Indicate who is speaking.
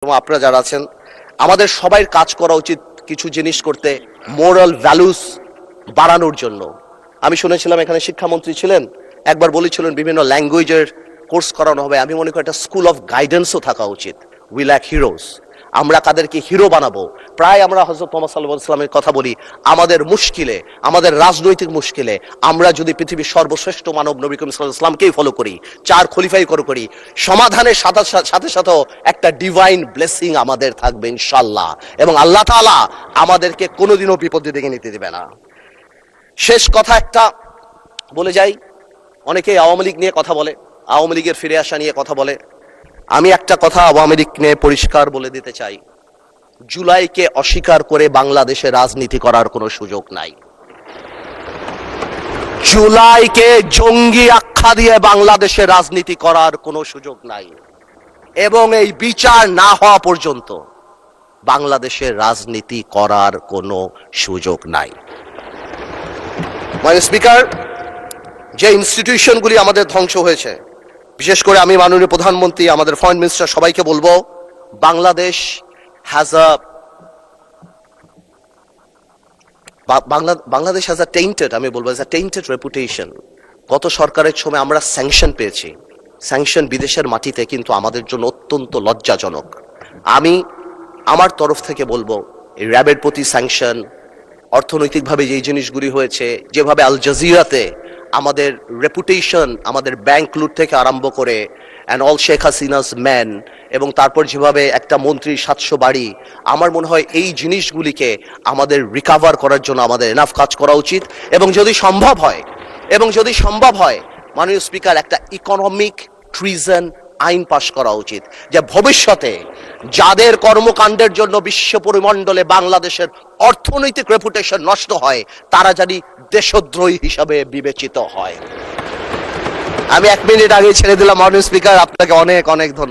Speaker 1: এবং আপনারা যারা আছেন, আমাদের সবাই কাজ করা উচিত কিছু জিনিস করতে, মোরাল ভ্যালুস বাড়ানোর জন্য। আমি শুনেছিলাম এখানে শিক্ষামন্ত্রী ছিলেন, একবার বলেছিলেন বিভিন্ন ল্যাঙ্গুয়েজের কোর্স করানো হবে। আমি মনে করি একটা স্কুল অফ গাইডেন্সও থাকা উচিত। We lack heroes. আমরা কাদেরকে হিরো বানাবো? প্রায় আমরা হযরত মুহাম্মদ সাল্লাল্লাহু আলাইহি ওয়াসাল্লামের কথা বলি, আমাদের মুশকিলে, আমাদের রাজনৈতিক মুশকিলে আমরা যদি পৃথিবীর সর্বশ্রেষ্ঠ মানব নবী করিম সাল্লাল্লাহু আলাইহি ওয়াসাল্লামকেই ফলো করি, চার খলিফাই করি, সমাধানের সাথে সাথেও একটা ডিভাইন ব্লেসিং আমাদের থাকবে ইনশাআল্লাহ, এবং আল্লাহ তাআলা আমাদেরকে কোনোদিনও বিপদে ডেকে নিতে দেবে না। শেষ কথা একটা বলে যাই, অনেকেই আওয়ামী লীগ নিয়ে কথা বলে, আওয়ামী লীগের ফিরে আসা নিয়ে কথা বলে। আমি একটা কথা আওয়ামী লীগ নিয়ে পরিষ্কার বলে দিতে চাই, জুলাইকে অস্বীকার করে বাংলাদেশে রাজনীতি করার কোনো সুযোগ নাই। জুলাইকে জঙ্গি আখ্যা দিয়ে বাংলাদেশে রাজনীতি করার কোনো সুযোগ নাই, এবং এই বিচার না হওয়া পর্যন্ত বাংলাদেশের রাজনীতি করার কোনো সুযোগ নাই। মাননীয় স্পিকার, যে ইনস্টিটিউশনগুলি আমাদের ধ্বংস হয়েছে, বিশেষ করে আমি মাননীয় প্রধানমন্ত্রী, আমাদের ফরেন মিনিস্টার সবাইকে বলবো, বাংলাদেশ হ্যাজ আ টেইন্টেড, আমি বলবো টেইন্টেড রেপুটেশন। গত সরকারের সময় আমরা স্যাংশন পেয়েছি, স্যাংশন বিদেশের মাটিতে, কিন্তু আমাদের জন্য অত্যন্ত লজ্জাজনক। আমি আমার তরফ থেকে বলবো, এই র্যাবের প্রতি স্যাংশন, অর্থনৈতিকভাবে যেই জিনিসগুলি হয়েছে, যেভাবে আল জাজিরাতে আমাদের রেপুটেশন, আমাদের ব্যাংক লুট থেকে আরম্ভ করে and all Sheikh Hasina's man, এবং তারপর যেভাবে একটা মন্ত্রীর 700 বাড়ি, আমার মনে হয় এই জিনিসগুলিকে আমাদের রিকাভার করার জন্য আমাদের এনাফ কাজ করা উচিত। এবং যদি সম্ভব হয় মাননীয় স্পিকার, একটা ইকোনমিক ট্রিজন আইন পাশ করা উচিত, যে ভবিষ্যতে যাদের কর্মকাণ্ডের জন্য বিশ্ব পরিমণ্ডলে বাংলাদেশের অর্থনৈতিক রেপুটেশন নষ্ট হয়, তারা জানি দেশদ্রোহী হিসাবে বিবেচিত হয়। আমি 1 মিনিট আগে ছেড়ে দিলাম মাননীয় স্পিকার, আপনাকে অনেক অনেক ধন্যবাদ।